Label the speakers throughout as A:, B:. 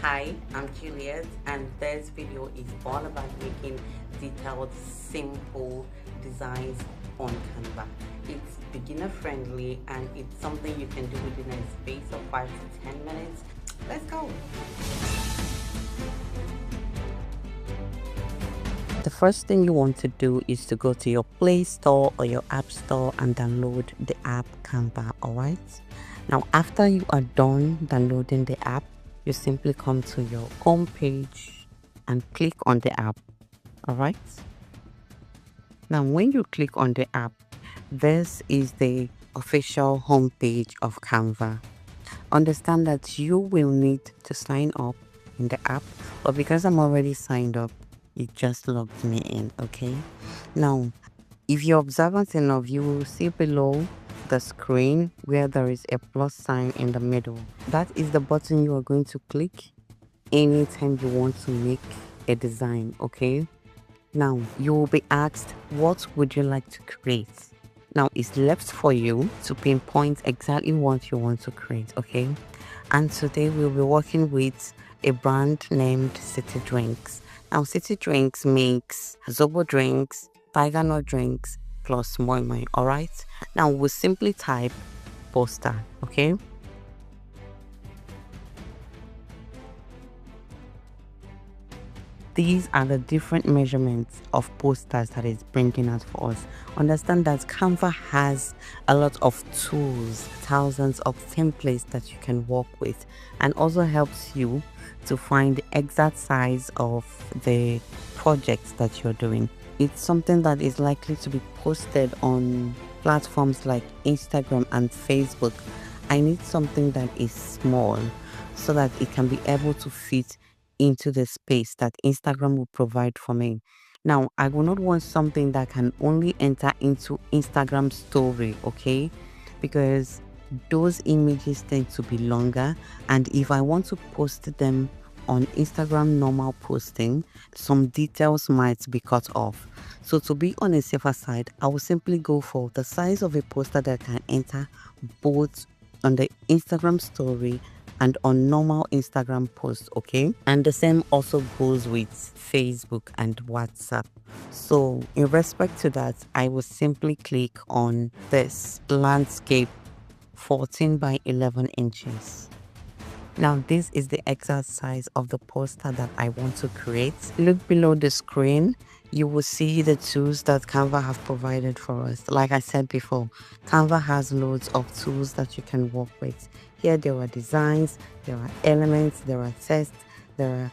A: Hi, I'm Juliet, and this video is all about making detailed, simple designs on Canva. It's beginner friendly and it's something you can do within a space of 5 to 10 minutes. Let's go! The first thing you want to do is to go to your Play Store or your App Store and download the app Canva, alright? Now, after you are done downloading the app, you simply come to your home page and click on the app, alright? Now, when you click on the app, this is the official home page of Canva. Understand that you will need to sign up in the app, but because I'm already signed up, it just logged me in. Okay, now if you're observant enough, you will see below the screen where there is a plus sign in the middle. That is the button you are going to click anytime you want to make a design. Okay, now you will be asked, what would you like to create? Now it's left for you to pinpoint exactly what you want to create. Okay, and today we'll be working with a brand named City Drinks. Now City Drinks makes Zobo drinks, tiger nut drinks, plus moi moi. All right, now we'll simply type poster. Okay, these are the different measurements of posters that is bringing out for us. Understand that Canva has a lot of tools, thousands of templates that you can work with, and also helps you to find the exact size of the projects that you're doing. It's something that is likely to be posted on platforms like Instagram and Facebook. I need something that is small so that it can be able to fit into the space that Instagram will provide for me. Now, I will not want something that can only enter into Instagram story, okay? Because those images tend to be longer, and if I want to post them on Instagram normal posting, some details might be cut off. So to be on a safer side, I will simply go for the size of a poster that can enter both on the Instagram story and on normal Instagram posts, okay? And the same also goes with Facebook and WhatsApp. So in respect to that, I will simply click on this landscape 14 by 11 inches. Now this is the exact size of the poster that I want to create. Look below the screen, you will see the tools that Canva have provided for us. Like I said before, Canva has loads of tools that you can work with. Here there are designs, there are elements, there are tests, there are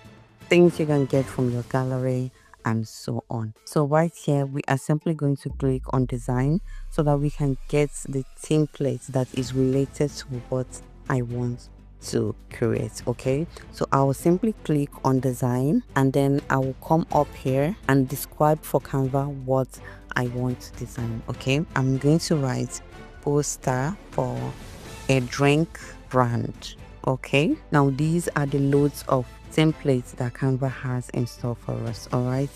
A: things you can get from your gallery, and so on. So right here, we are simply going to click on design so that we can get the template that is related to what I want to create. Okay, so I will simply click on design and then I will come up here and describe for Canva what I want to design. Okay, I'm going to write poster for a drink brand. Okay, now these are the loads of templates that Canva has in store for us. All right,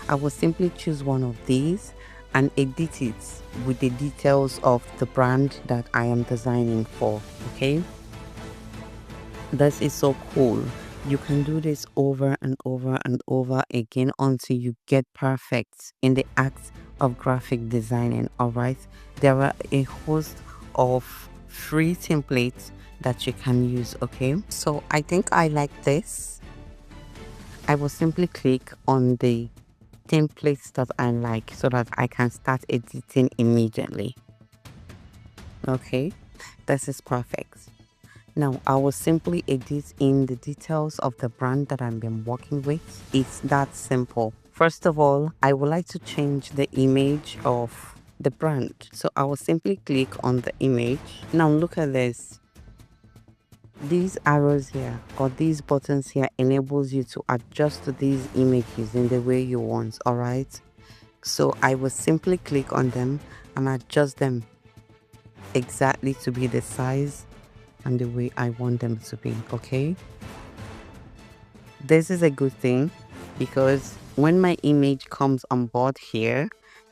A: I will simply choose one of these and edit it with the details of the brand that I am designing for. Okay, this is so cool. You can do this over and over and over again until you get perfect in the act of graphic designing. All right, there are a host of free templates that you can use. Okay, so I think I like this. I will simply click on the templates that I like so that I can start editing immediately. Okay, this is perfect. Now I will simply edit in the details of the brand that I've been working with. It's that simple. First of all, I would like to change the image of the brand. So I will simply click on the image. Now look at this. These arrows here or these buttons here enables you to adjust these images in the way you want. All right. So I will simply click on them and adjust them exactly to be the size and the way I want them to be. Okay, this is a good thing because when my image comes on board here,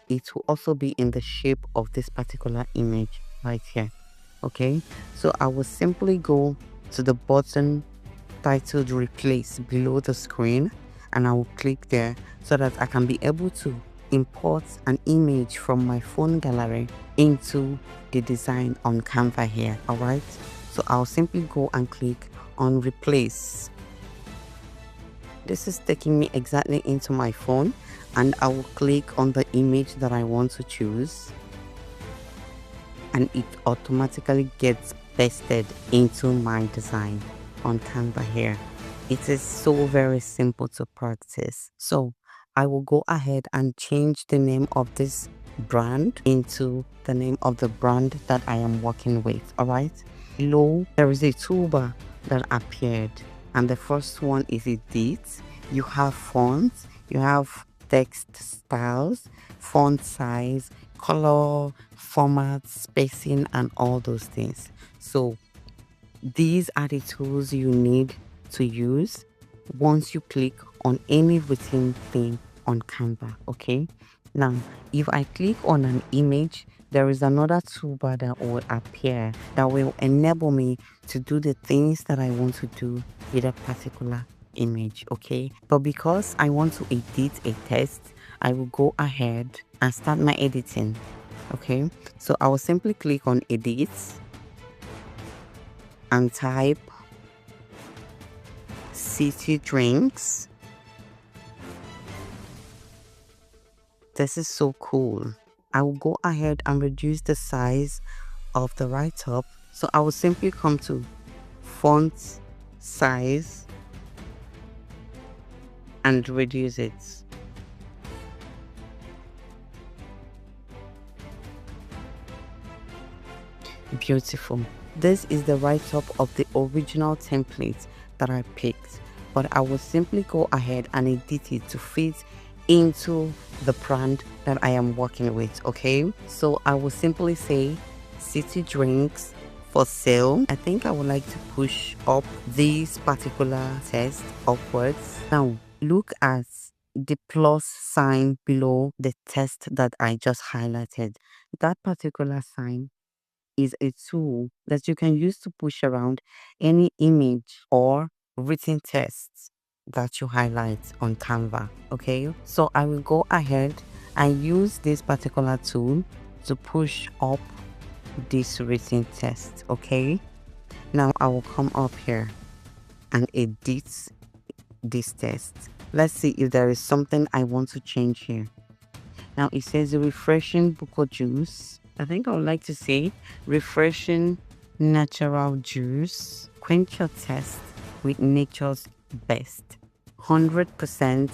A: it will also be in the shape of this particular image right here. Okay, so I will simply go to the button titled replace below the screen, and I will click there so that I can be able to import an image from my phone gallery into the design on Canva here. All right, so I'll simply go and click on replace. This is taking me exactly into my phone, and I will click on the image that I want to choose, and it automatically gets pasted into my design on Canva here. It is so very simple to practice. So I will go ahead and change the name of this brand into the name of the brand that I am working with. All right, below there is a toolbar that appeared, and the first one is edit. You have fonts, you have text styles, font size, color, format, spacing, and all those things. So these are the tools you need to use once you click on any written thing on Canva. Okay, now if I click on an image, there is another toolbar that will appear that will enable me to do the things that I want to do with a particular image. Okay, but because I want to edit a text, I will go ahead and start my editing. Okay, so I will simply click on edit and type city drinks. This is so cool. I will go ahead and reduce the size of the write-up. So I will simply come to font size and reduce it. Beautiful. This is the write-up of the original template that I picked, but I will simply go ahead and edit it to fit into the brand that I am working with. Okay, so I will simply say city drinks for sale. I think I would like to push up this particular text upwards. Now look at the plus sign below the text that I just highlighted. That particular sign is a tool that you can use to push around any image or written text that you highlight on Canva. Okay, so I will go ahead and use this particular tool to push up this written text. Okay, now I will come up here and edit this text. Let's see if there is something I want to change here. Now it says refreshing buko juice. I think I would like to say refreshing natural juice. Quench your thirst with nature's best. 100%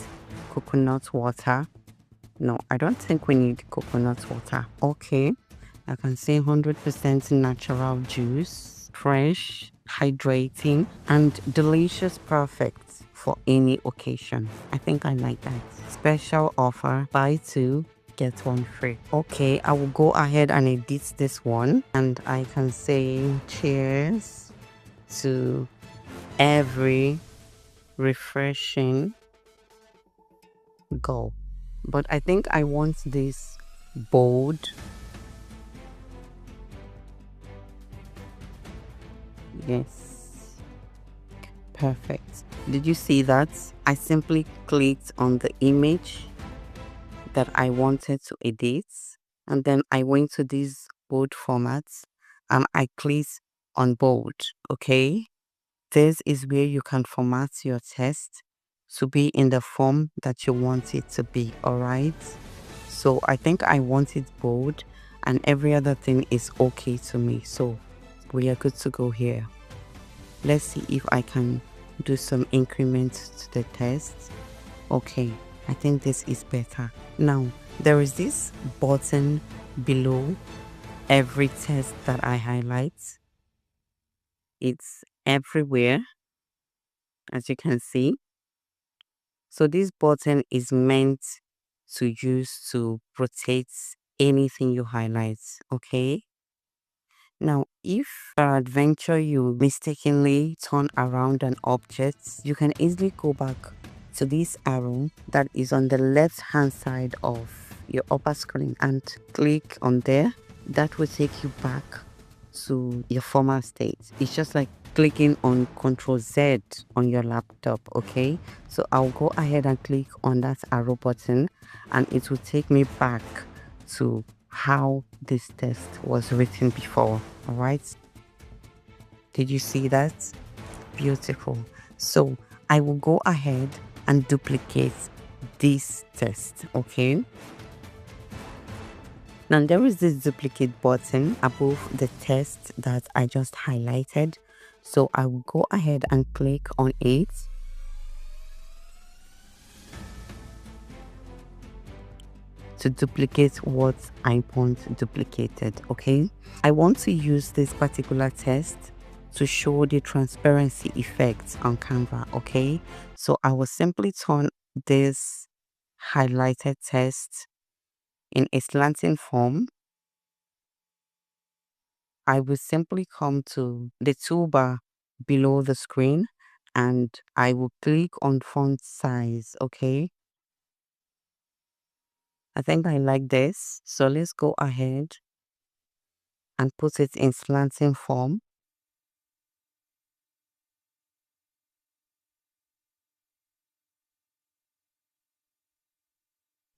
A: coconut water. No, I don't think we need coconut water. Okay, I can say 100% natural juice. Fresh, hydrating, and delicious, perfect for any occasion. I think I like that. Special offer, buy two, get one free. Okay, I will go ahead and edit this one, and I can say cheers to every refreshing goal. But I think I want this bold. Yes, perfect. Did you see that? I simply clicked on the image that I wanted to edit, and then I went to these bold formats and I clicked on bold. Okay, this is where you can format your text to be in the form that you want it to be. All right, so I think I want it bold, and every other thing is okay to me, so we are good to go here. Let's see if I can do some increments to the text. Okay, I think this is better. Now there is this button below every text that I highlight. It's everywhere, as you can see. So this button is meant to use to rotate anything you highlight. Okay, now if peradventure you mistakenly turn around an object, you can easily go back to this arrow that is on the left hand side of your upper screen and click on there. That will take you back to your former state. It's just like clicking on Ctrl Z on your laptop. Okay, so I'll go ahead and click on that arrow button, and it will take me back to how this test was written before. All right, did you see that? Beautiful. So I will go ahead and duplicate this test. Okay, now there is this duplicate button above the test that I just highlighted. So I will go ahead and click on it. To duplicate what I want duplicated. Okay, I want to use this particular test to show the transparency effects on Canva. Okay, so I will simply turn this highlighted test in a slanting form. I will simply come to the toolbar below the screen and I will click on font size. Okay, I think I like this, so let's go ahead and put it in slanting form.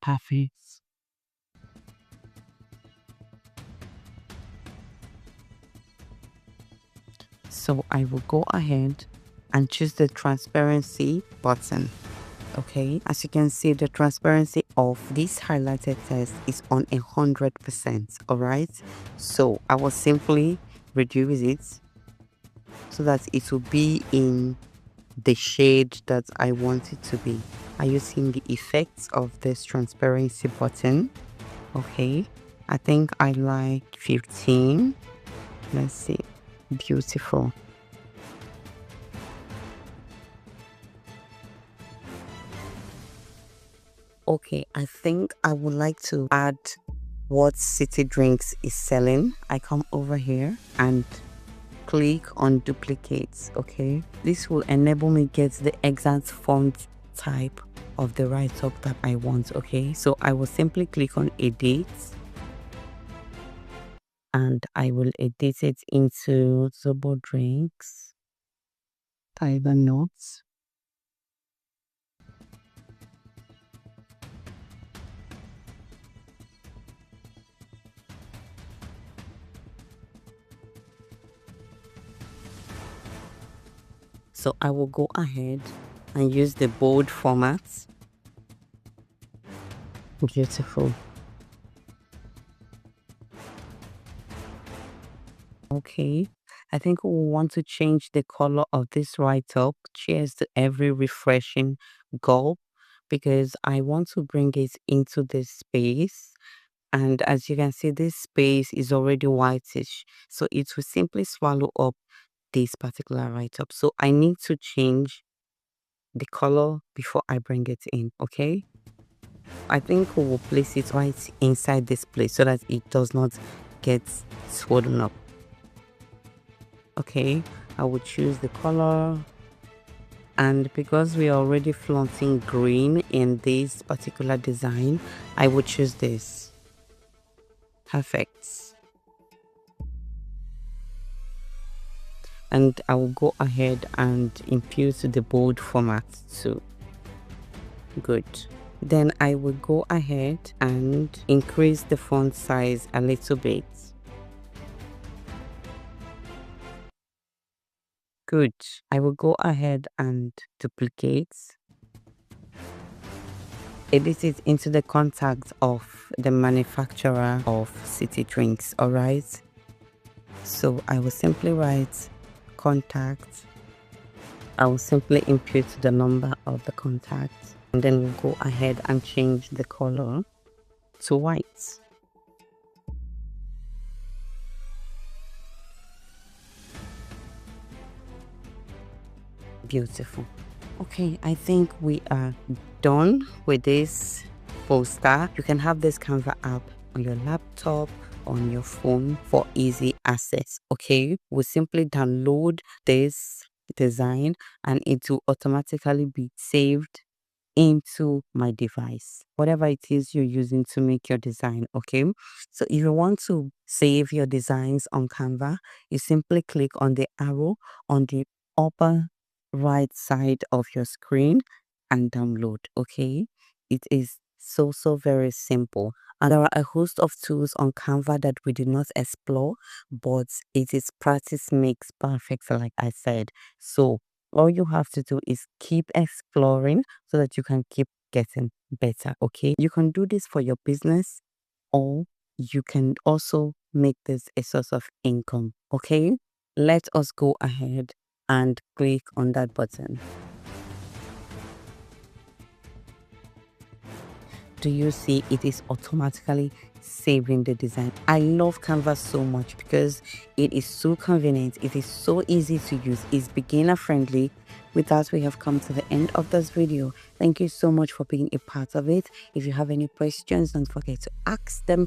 A: Perfect. So I will go ahead and choose the transparency button. Okay, as you can see, the transparency of this highlighted text is on 100%. All right, so I will simply reduce it so that it will be in the shade that I want it to be. Are you seeing the effects of this transparency button? Okay, I think I like 15. Let's see. Beautiful. Okay, I think I would like to add what City Drinks is selling. I come over here and click on duplicates. Okay, this will enable me get the exact font type of the write-up that I want. Okay, so I will simply click on edit and I will edit it into Zobo Drinks, Tiger Notes. So I will go ahead and use the bold format. Beautiful. Okay, I think we want to change the color of this write-up. Cheers to every refreshing gulp, because I want to bring it into this space. And as you can see, this space is already whitish, so it will simply swallow up this particular write-up. So I need to change the color before I bring it in. Okay, I think we will place it right inside this place so that it does not get swollen up. Okay, I will choose the color, and because we are already flaunting green in this particular design, I will choose this. Perfect. And I will go ahead and impute the bold format too. Good. Then I will go ahead and increase the font size a little bit. Good. I will go ahead and duplicate, edit it into the contact of the manufacturer of City Drinks. All right, so I will simply write contact. I will simply impute the number of the contact, and then we'll go ahead and change the color to white. Beautiful. Okay, I think we are done with this poster. You can have this Canva app on your laptop, on your phone for easy access. Okay, we simply download this design and it will automatically be saved into my device, whatever it is you're using to make your design. Okay, so if you want to save your designs on Canva, you simply click on the arrow on the upper right side of your screen and download. Okay, it is so very simple, and there are a host of tools on Canva that we did not explore, but it is practice makes perfect, like I said. So all you have to do is keep exploring so that you can keep getting better. Okay, you can do this for your business, or you can also make this a source of income. Okay, let us go ahead and click on that button. Do you see it is automatically saving the design? I love Canva so much because it is so convenient, it is so easy to use, it's beginner friendly. With that, we have come to the end of this video. Thank you so much for being a part of it. If you have any questions, don't forget to ask them.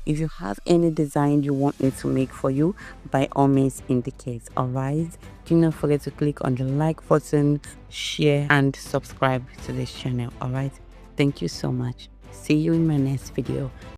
A: If you have any design you want me to make for you, by all means indicate. All right, do not forget to click on the like button, share and subscribe to this channel. All right, thank you so much. See you in my next video.